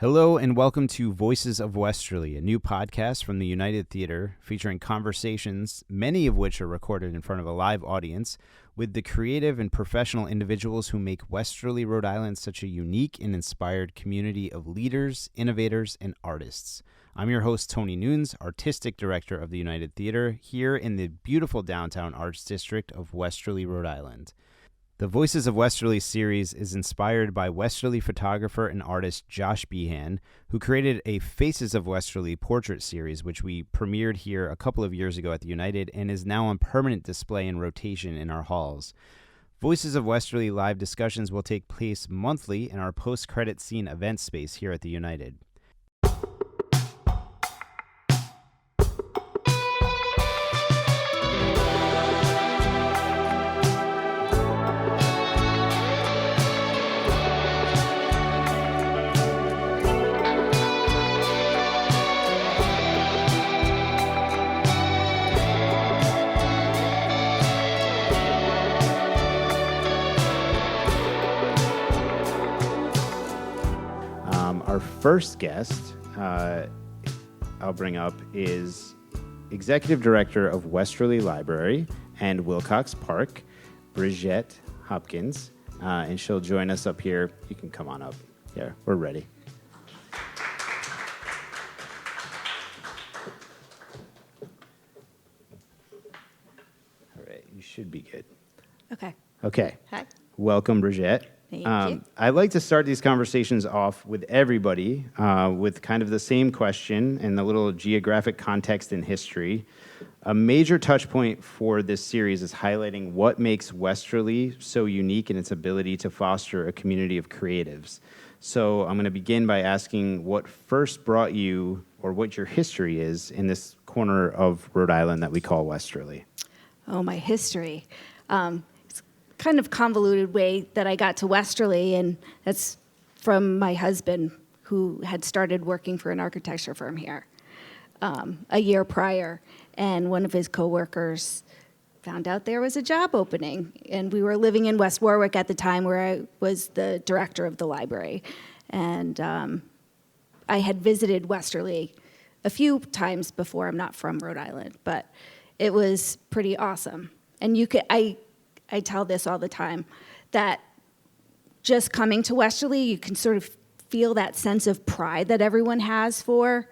Hello and welcome to Voices of Westerly, a new podcast from the United Theater featuring conversations, many of which are recorded in front of a live audience, with the creative and professional individuals who make Westerly, Rhode Island such a unique and inspired community of leaders, innovators, and artists. I'm your host, Tony Nunes, Artistic Director of the United Theater, here in the beautiful downtown Arts District of Westerly, Rhode Island. The Voices of Westerly series is inspired by Westerly photographer and artist Josh Behan, who created a Faces of Westerly portrait series, which we premiered here a couple of years ago at the United and is now on permanent display and rotation in our halls. Voices of Westerly live discussions will take place monthly in our post-credit scene event space here at the United. Our first guest I'll bring up is Executive Director of Westerly Library and Wilcox Park, Brigitte Hopkins, and she'll join us up here. You can come on up. Yeah, we're ready. All right, you should be good. Okay. Hi. Welcome, Brigitte. Thank you. I like to start these conversations off with everybody with kind of the same question and a little geographic context and history. A major touch point for this series is highlighting what makes Westerly so unique in its ability to foster a community of creatives. So I'm going to begin by asking what first brought you, or what your history is in this corner of Rhode Island that we call Westerly. Oh, my history. Kind of convoluted way that I got to Westerly, and that's from my husband, who had started working for an architecture firm here a year prior, and one of his coworkers found out there was a job opening, and we were living in West Warwick at the time, where I was the director of the library, and I had visited Westerly a few times before. I'm not from Rhode Island, but it was pretty awesome, and I tell this all the time, that just coming to Westerly, you can sort of feel that sense of pride that everyone has for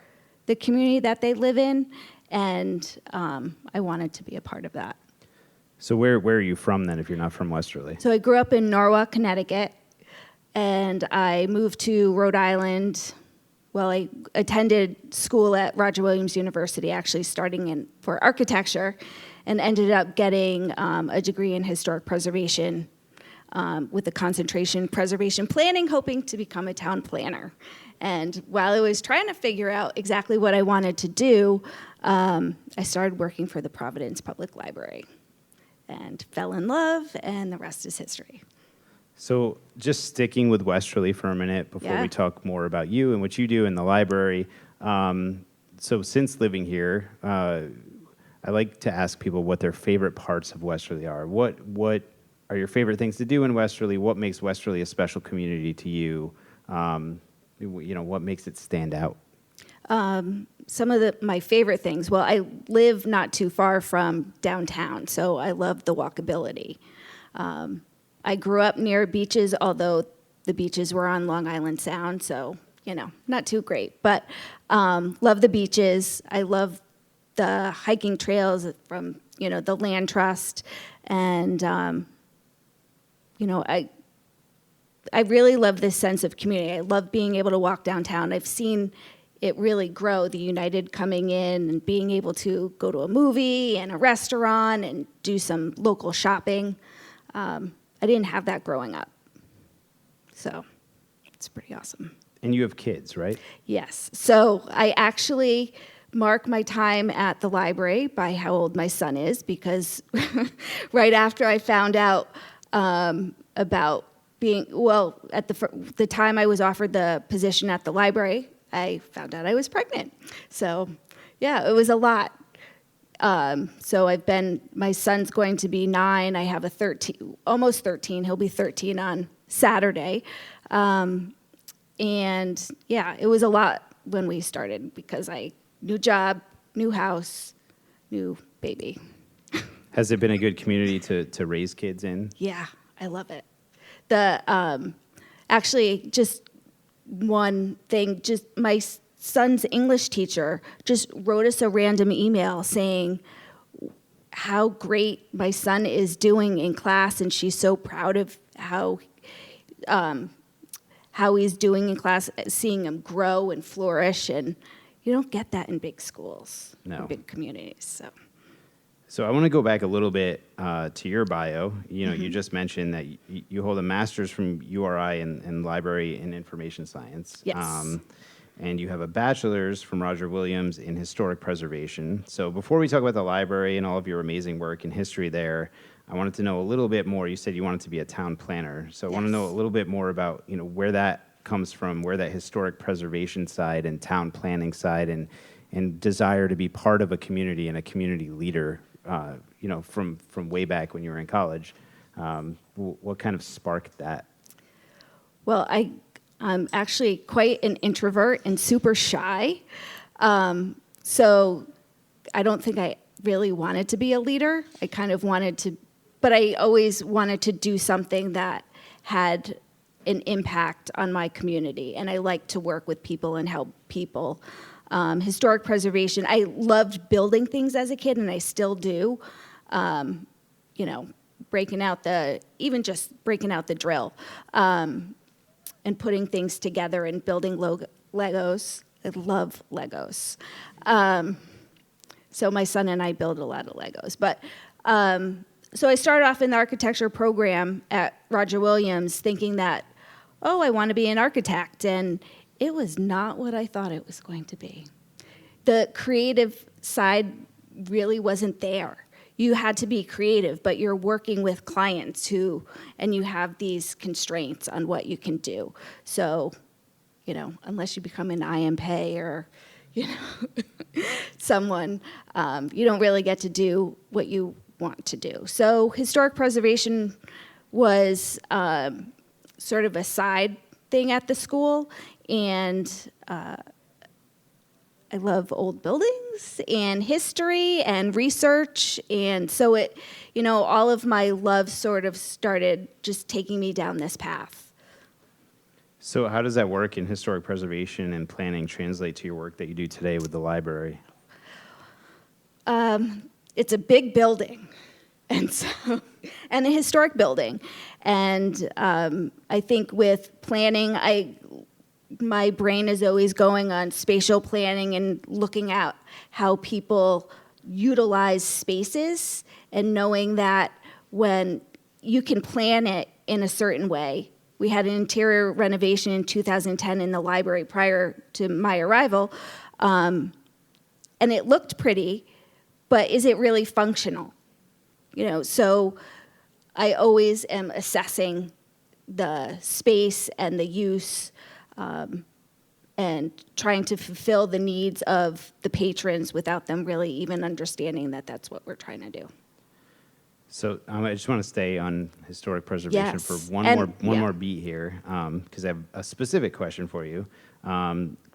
the community that they live in, and I wanted to be a part of that. So where are you from then, if you're not from Westerly? So I grew up in Norwalk, Connecticut, and I moved to Rhode Island. Well, I attended school at Roger Williams University, actually starting for architecture, and ended up getting a degree in historic preservation with a concentration in preservation planning, hoping to become a town planner. And while I was trying to figure out exactly what I wanted to do, I started working for the Providence Public Library and fell in love, and the rest is history. So just sticking with Westerly for a minute before we talk more about you and what you do in the library. So since living here, I like to ask people what their favorite parts of Westerly are. What are your favorite things to do in Westerly? What makes Westerly a special community to you? What makes it stand out? Some of my favorite things. Well, I live not too far from downtown, so I love the walkability. I grew up near beaches, although the beaches were on Long Island Sound, so, not too great. But love the beaches. I love the hiking trails from, the land trust. And, I really love this sense of community. I love being able to walk downtown. I've seen it really grow, the United coming in and being able to go to a movie and a restaurant and do some local shopping. I didn't have that growing up. So it's pretty awesome. And you have kids, right? Yes. So I actually mark my time at the library by how old my son is, because right after I found out about being, at the time I was offered the position at the library, I found out I was pregnant. So yeah, it was a lot. So my son's going to be 9. I have a almost 13. He'll be 13 on Saturday. And yeah, it was a lot when we started because new job, new house, new baby. Has it been a good community to raise kids in? Yeah, I love it. Actually, just one thing, just my son's English teacher just wrote us a random email saying how great my son is doing in class, and she's so proud of how he's doing in class, seeing him grow and flourish, and you don't get that in big schools, in big communities. So I want to go back a little bit to your bio. You just mentioned that you hold a master's from URI in library and information science. Yes. And you have a bachelor's from Roger Williams in historic preservation. So before we talk about the library and all of your amazing work in history there, I wanted to know a little bit more. You said you wanted to be a town planner. So I want to know a little bit more about where that comes from, where that historic preservation side and town planning side and desire to be part of a community and a community leader, from way back when you were in college. What kind of sparked that? Well, I'm actually quite an introvert and super shy. So I don't think I really wanted to be a leader. I kind of wanted to, but I always wanted to do something that had an impact on my community. And I like to work with people and help people. Historic preservation, I loved building things as a kid, and I still do. Breaking out the drill. And putting things together and building Legos. I love Legos. So my son and I build a lot of Legos. But so I started off in the architecture program at Roger Williams thinking that, I want to be an architect. And it was not what I thought it was going to be. The creative side really wasn't there. You had to be creative, but you're working with clients and you have these constraints on what you can do. So, unless you become an IMP or, someone, you don't really get to do what you want to do. So historic preservation was sort of a side thing at the school, and I love old buildings and history and research, and so all of my love sort of started just taking me down this path. So how does that work in historic preservation and planning translate to your work that you do today with the library? It's a big building, and a historic building, and I think with planning, my brain is always going on spatial planning and looking at how people utilize spaces and knowing that when you can plan it in a certain way. We had an interior renovation in 2010 in the library prior to my arrival, and it looked pretty, but is it really functional? So I always am assessing the space and the use and trying to fulfill the needs of the patrons without them really even understanding that that's what we're trying to do. So I just want to stay on historic preservation for one more beat here, because I have a specific question for you.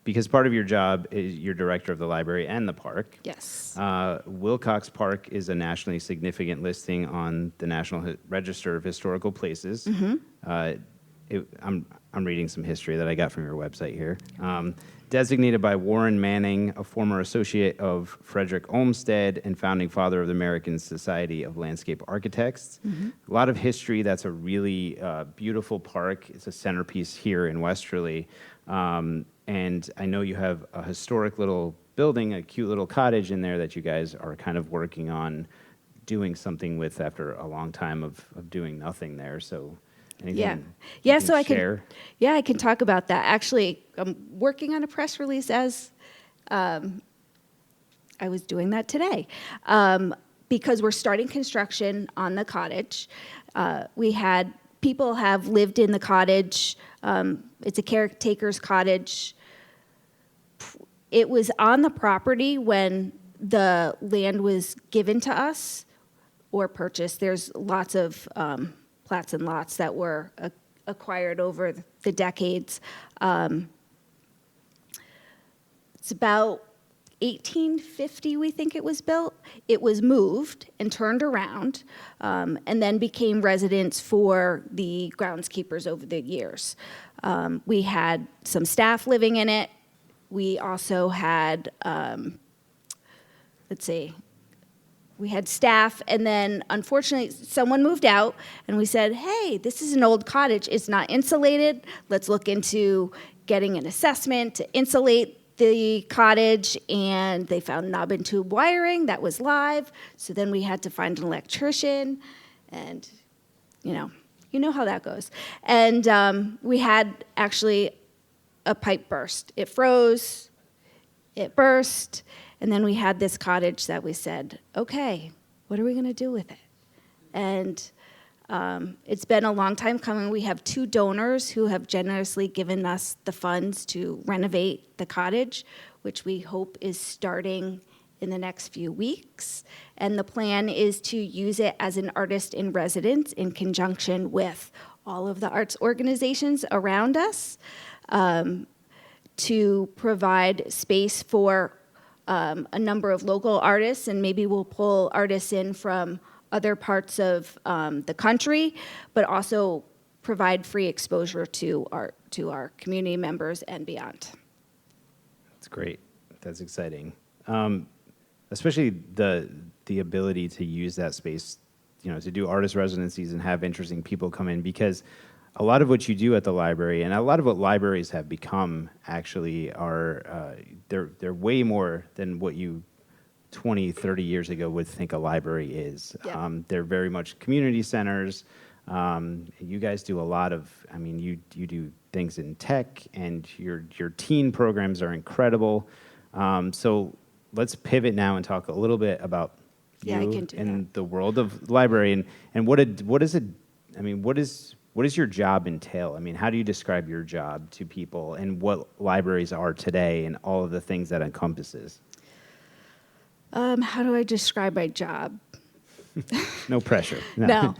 Because part of your job is you're director of the library and the park. Yes. Wilcox Park is a nationally significant listing on the National Register of Historical Places. Mm-hmm. I'm reading some history that I got from your website here. Designated by Warren Manning, a former associate of Frederick Olmsted and founding father of the American Society of Landscape Architects. Mm-hmm. A lot of history. That's a really beautiful park. It's a centerpiece here in Westerly. And I know you have a historic little building, a cute little cottage in there that you guys are kind of working on doing something with after a long time of doing nothing there. So anything so I share? I can talk about that. Actually, I'm working on a press release as I was doing that today because we're starting construction on the cottage. People have lived in the cottage. It's a caretaker's cottage. It was on the property when the land was given to us or purchased. There's lots of plats and lots that were acquired over the decades. It's about 1850, we think it was built. It was moved and turned around, and then became residence for the groundskeepers over the years. We had some staff living in it. We also had, we had staff, and then unfortunately someone moved out, and we said, hey, this is an old cottage. It's not insulated. Let's look into getting an assessment to insulate the cottage, and they found knob and tube wiring that was live. So then we had to find an electrician, and you know how that goes. And we had actually a pipe burst. It froze, it burst, and then we had this cottage that we said, okay, what are we gonna do with it? And it's been a long time coming. We have 2 donors who have generously given us the funds to renovate the cottage, which we hope is starting in the next few weeks. And the plan is to use it as an artist in residence in conjunction with all of the arts organizations around us, to provide space for a number of local artists, and maybe we'll pull artists in from other parts of the country, but also provide free exposure to our community members and beyond. That's great. That's exciting. Especially the ability to use that space, to do artist residencies and have interesting people come in, because a lot of what you do at the library, and a lot of what libraries have become, actually are they're way more than what you 20, 30 years ago would think a library is. Yeah. They're very much community centers. You guys do a lot of, you do things in tech, and your teen programs are incredible. So let's pivot now and talk a little bit about you and the world of library, and what does your job entail? How do you describe your job to people, and what libraries are today, and all of the things that encompasses? How do I describe my job? No pressure. No.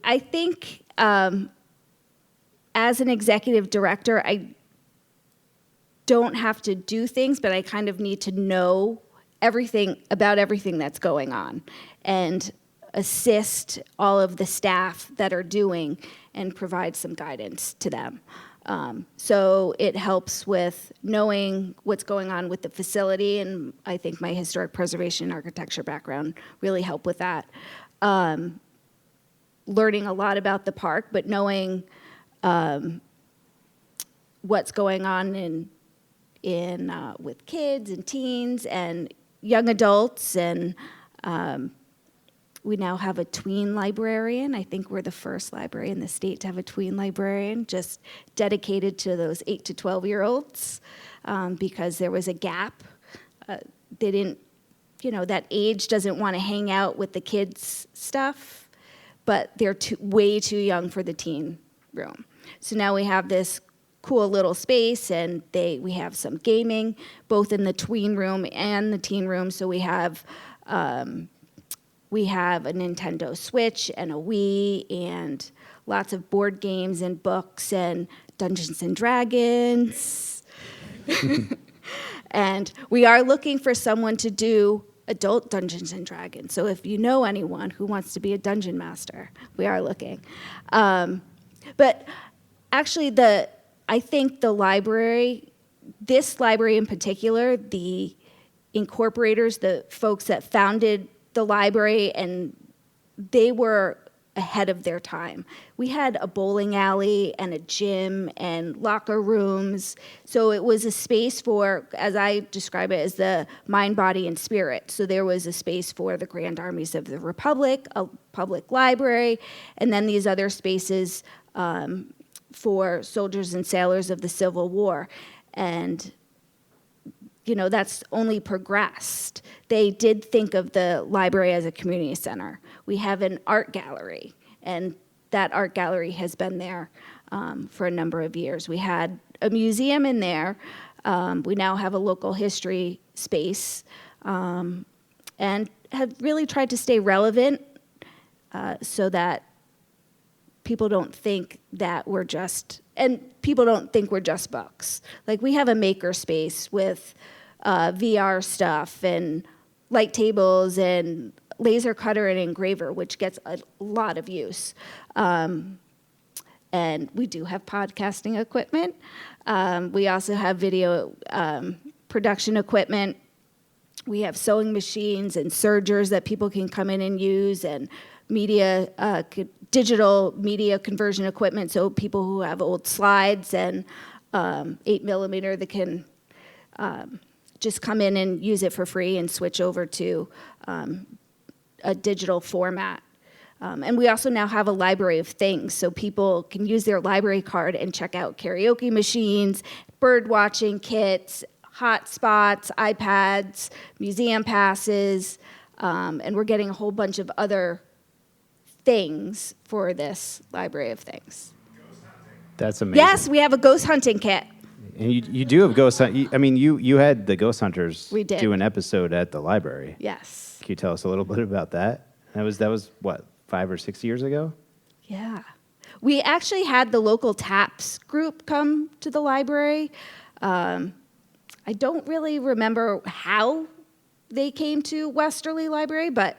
I think as an executive director, I don't have to do things, but I kind of need to know everything about everything that's going on and assist all of the staff that are doing and provide some guidance to them. So it helps with knowing what's going on with the facility, and I think my historic preservation and architecture background really helped with that. Learning a lot about the park, but knowing what's going on in with kids and teens and young adults, and we now have a tween librarian. I think we're the first library in the state to have a tween librarian, just dedicated to those 8 to 12-year-olds, because there was a gap. They didn't, that age doesn't want to hang out with the kids' stuff, but they're way too young for the teen room. So now we have this cool little space, and we have some gaming, both in the tween room and the teen room. So we have a Nintendo Switch and a Wii, and lots of board games and books and Dungeons and Dragons. And we are looking for someone to do adult Dungeons and Dragons. So if you know anyone who wants to be a dungeon master, we are looking. But actually, I think the library, this library in particular, the incorporators, the folks that founded the library, and they were ahead of their time. We had a bowling alley and a gym and locker rooms. So it was a space for, as I describe it, as the mind, body, and spirit. So there was a space for the Grand Armies of the Republic, a public library, and then these other spaces for soldiers and sailors of the Civil War. And that's only progressed. They did think of the library as a community center. We have an art gallery, and that art gallery has been there for a number of years. We had a museum in there. We now have a local history space, and have really tried to stay relevant so that people don't think that we're just, and people don't think we're just books. Like, we have a maker space with VR stuff and light tables and laser cutter and engraver, which gets a lot of use. And we do have podcasting equipment. We also have video production equipment. We have sewing machines and sergers that people can come in and use, and media, digital media conversion equipment, so people who have old slides and 8mm that can just come in and use it for free and switch over to a digital format. And we also now have a library of things, so people can use their library card and check out karaoke machines, bird watching kits, hotspots, iPads, museum passes, and we're getting a whole bunch of other things for this library of things. That's amazing. Yes, we have a ghost hunting kit. And you do have ghost hunt. I mean, you had the ghost hunters We did. do an episode at the library. Yes. Can you tell us a little bit about that? That was what, 5 or 6 years ago? Yeah. We actually had the local TAPS group come to the library. I don't really remember how they came to Westerly Library, but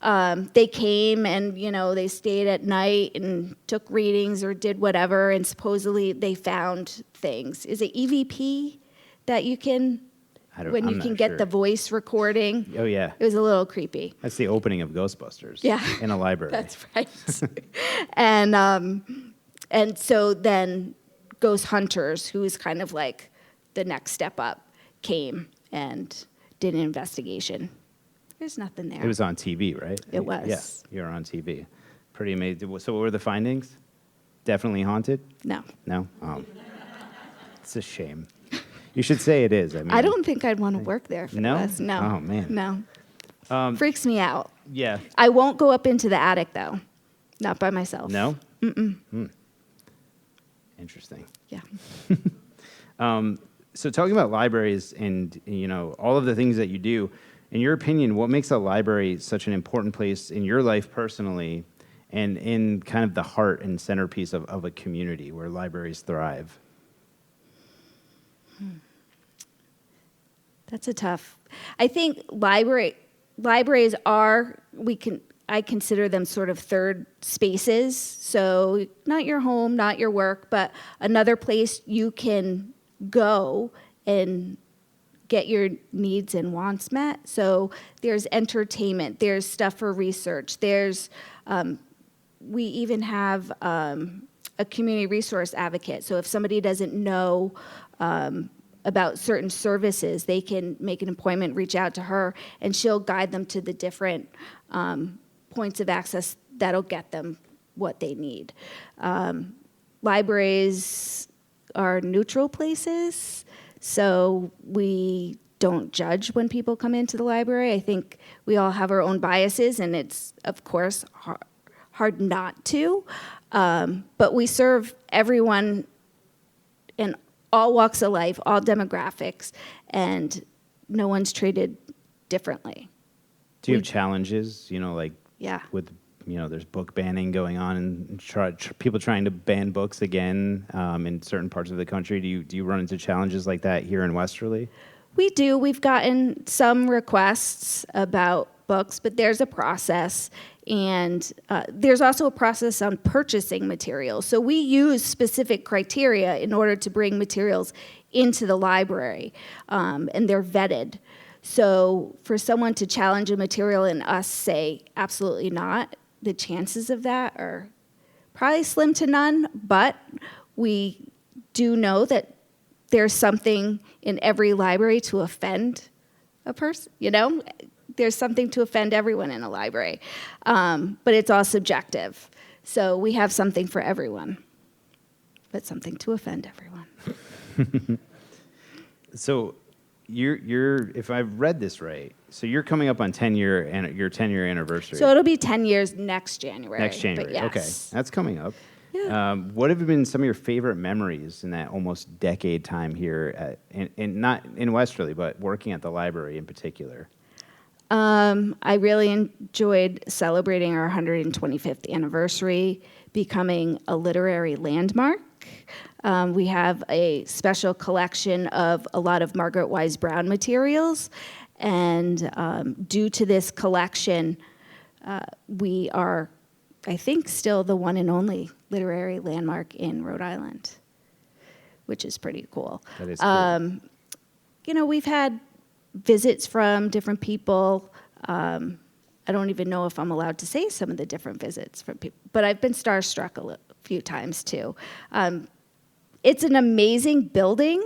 they came and, they stayed at night and took readings or did whatever, and supposedly they found things. Is it EVP that you can, when you can get the voice recording? Oh, yeah. It was a little creepy. That's the opening of Ghostbusters. Yeah. In a library. That's right. And so then Ghost Hunters, who is kind of like the next step up, came and did an investigation. There's nothing there. It was on TV, right? It was. Yeah, you were on TV. Pretty amazing. So what were the findings? Definitely haunted? No. No? It's a shame. You should say it is. I don't think I'd want to work there if it No? was. No. Oh, man. No. Freaks me out. Yeah. I won't go up into the attic, though. Not by myself. No? Mm-mm. Interesting. Yeah. So talking about libraries and, all of the things that you do, in your opinion, what makes a library such an important place in your life personally and in kind of the heart and centerpiece of a community where libraries thrive? That's a tough. I think libraries are, I consider them sort of third spaces. So not your home, not your work, but another place you can go and get your needs and wants met. So there's entertainment, there's stuff for research, there's, we even have a community resource advocate. So if somebody doesn't know about certain services, they can make an appointment, reach out to her, and she'll guide them to the different points of access that'll get them what they need. Libraries are neutral places, so we don't judge when people come into the library. I think we all have our own biases, and it's, of course, hard not to. But we serve everyone in all walks of life, all demographics, and no one's treated differently. Do you have challenges, Yeah. with, there's book banning going on and people trying to ban books again in certain parts of the country? Do you run into challenges like that here in Westerly? We do. We've gotten some requests about books, but there's a process. And there's also a process on purchasing materials. So we use specific criteria in order to bring materials into the library, and they're vetted. So for someone to challenge a material and us say, absolutely not, the chances of that are probably slim to none, but we do know that there's something in every library to offend a person, There's something to offend everyone in a library, but it's all subjective. So we have something for everyone, but something to offend everyone. So you're if I've read this right, so you're coming up on your 10-year anniversary. So it'll be 10 years next January. Next January, but yes. Okay, that's coming up. Yeah. What have been some of your favorite memories in that almost decade time here, not in Westerly, but working at the library in particular? I really enjoyed celebrating our 125th anniversary, becoming a literary landmark. We have a special collection of a lot of Margaret Wise Brown materials, and due to this collection, we are, I think, still the one and only literary landmark in Rhode Island, which is pretty cool. That is cool. You know, we've had visits from different people. I don't even know if I'm allowed to say some of the different visits from people, but I've been starstruck a few times too. It's an amazing building,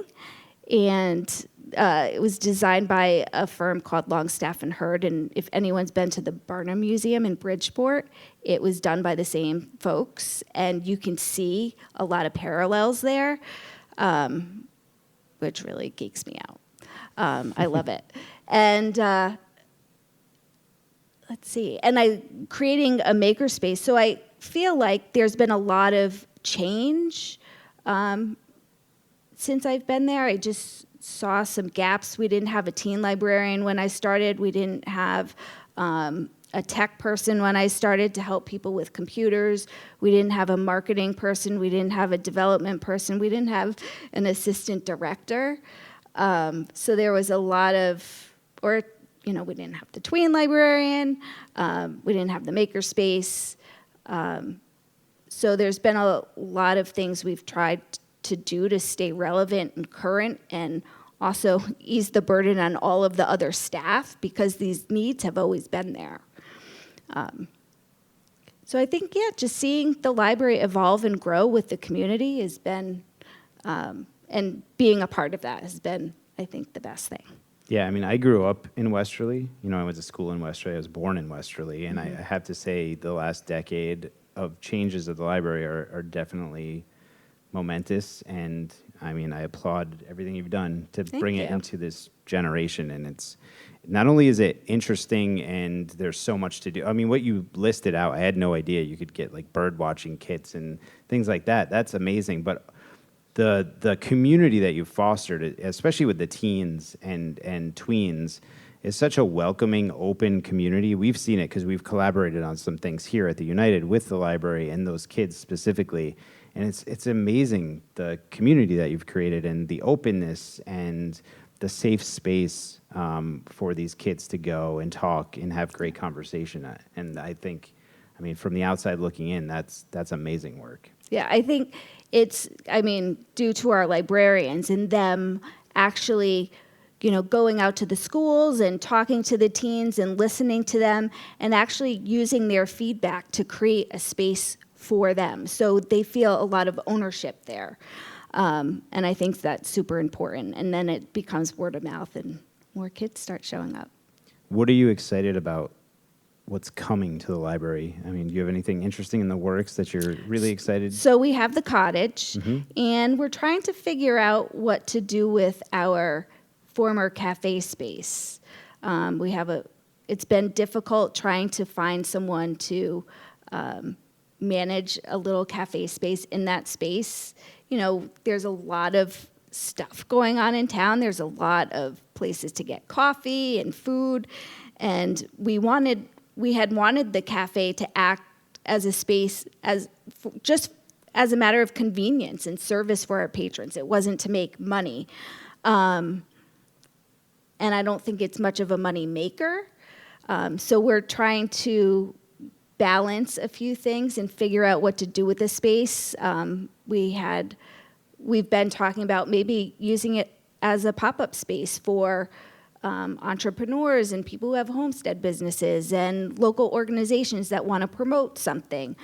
and it was designed by a firm called Longstaff and Hurd, and if anyone's been to the Barnum Museum in Bridgeport, it was done by the same folks, and you can see a lot of parallels there, which really geeks me out. I love it. And let's see, and I'm creating a makerspace, so I feel like there's been a lot of change since I've been there. I just saw some gaps. We didn't have a teen librarian when I started. We didn't have a tech person when I started to help people with computers. We didn't have a marketing person. We didn't have a development person. We didn't have an assistant director. So there was a lot of, or, you know, we didn't have the tween librarian. We didn't have the makerspace. So there's been a lot of things we've tried to do to stay relevant and current, and also ease the burden on all of the other staff, because these needs have always been there. So I think, yeah, just seeing the library evolve and grow with the community has been, and being a part of that has been, I think, the best thing. Yeah, I mean, I grew up in Westerly. You know, I went to school in Westerly. I was born in Westerly, and I have to say the last decade of changes at the library are definitely momentous, and I mean, I applaud everything you've done to bring it into this generation. And it's not only is it interesting, and there's so much to do. I mean, what you listed out, I had no idea you could get like bird watching kits and things like that. That's amazing. But the community that you've fostered, especially with the teens and tweens, is such a welcoming, open community. We've seen it because we've collaborated on some things here at the United with the library and those kids specifically. And it's amazing, the community that you've created and the openness and the safe space for these kids to go and talk and have great conversation. And I think, I mean, from the outside looking in, that's amazing work. Yeah, I think it's, I mean, due to our librarians and them actually, you know, going out to the schools and talking to the teens and listening to them and actually using their feedback to create a space for them. So they feel a lot of ownership there. And I think that's super important. And then it becomes word of mouth and more kids start showing up. What are you excited about? What's coming to the library? I mean, do you have anything interesting in the works that you're really excited? So we have the cottage, and we're trying to figure out what to do with our former cafe space. It's been difficult trying to find someone to manage a little cafe space in that space. You know, there's a lot of stuff going on in town. There's a lot of places to get coffee and food, and we had wanted the cafe to act as a space just as a matter of convenience and service for our patrons. It wasn't to make money. And I don't think it's much of a money maker. So we're trying to balance a few things and figure out what to do with the space. We've been talking about maybe using it as a pop-up space for entrepreneurs and people who have homestead businesses and local organizations that want to promote something.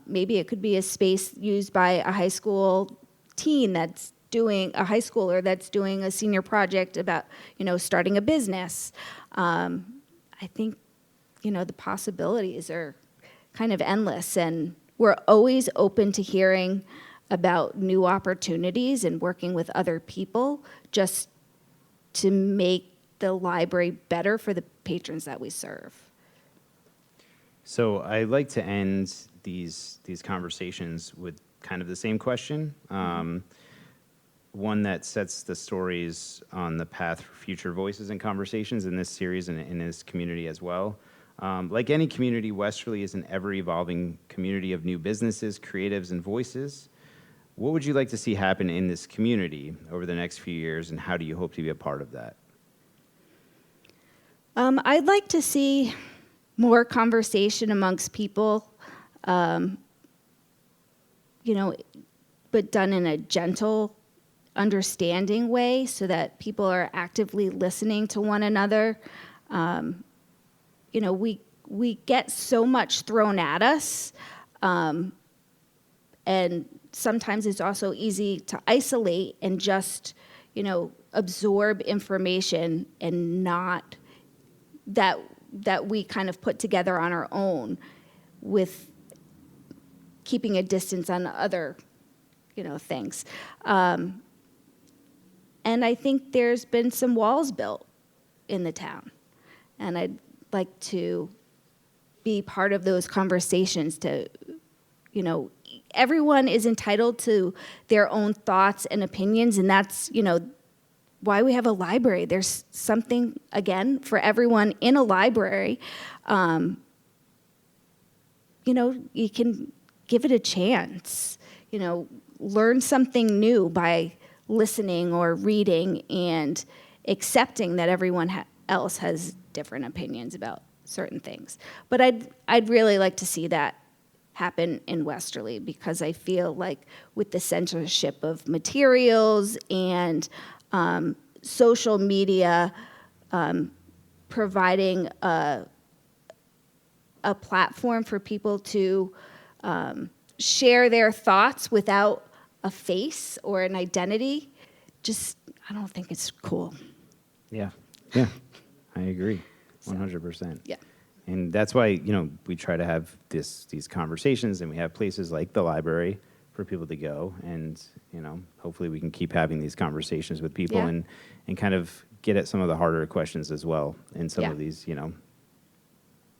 Maybe it could be a space used by a high school teen that's doing a high schooler that's doing a senior project about, you know, starting a business. I think, you know, the possibilities are kind of endless, and we're always open to hearing about new opportunities and working with other people just to make the library better for the patrons that we serve. So I like to end these conversations with kind of the same question. One that sets the stories on the path for future voices and conversations in this series and in this community as well. Like any community, Westerly is an ever-evolving community of new businesses, creatives, and voices. What would you like to see happen in this community over the next few years, and how do you hope to be a part of that? I'd like to see more conversation amongst people, but done in a gentle, understanding way so that people are actively listening to one another. We get so much thrown at us, and sometimes it's also easy to isolate and just, absorb information and not that we kind of put together on our own with keeping a distance on other, things. And I think there's been some walls built in the town. And I'd like to be part of those conversations to, everyone is entitled to their own thoughts and opinions, and that's, why we have a library. There's something, again, for everyone in a library. You can give it a chance, learn something new by listening or reading and accepting that everyone else has different opinions about certain things. But I'd really like to see that happen in Westerly, because I feel like with the censorship of materials and social media providing a platform for people to share their thoughts without a face or an identity, I don't think it's cool. Yeah, I agree, 100%. Yeah. And that's why, we try to have these conversations, and we have places like the library for people to go, and, hopefully we can keep having these conversations with people and kind of get at some of the harder questions as well in some of these,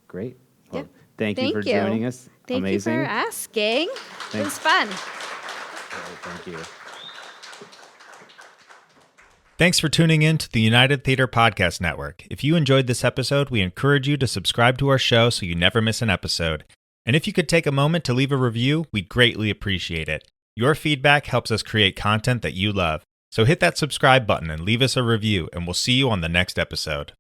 Great. Well, thank you for joining us. Thank Amazing. you for asking. Thanks. It was fun. Thank you. Thanks for tuning in to the United Theater Podcast Network. If you enjoyed this episode, we encourage you to subscribe to our show so you never miss an episode. And if you could take a moment to leave a review, we'd greatly appreciate it. Your feedback helps us create content that you love. So hit that subscribe button and leave us a review, and we'll see you on the next episode.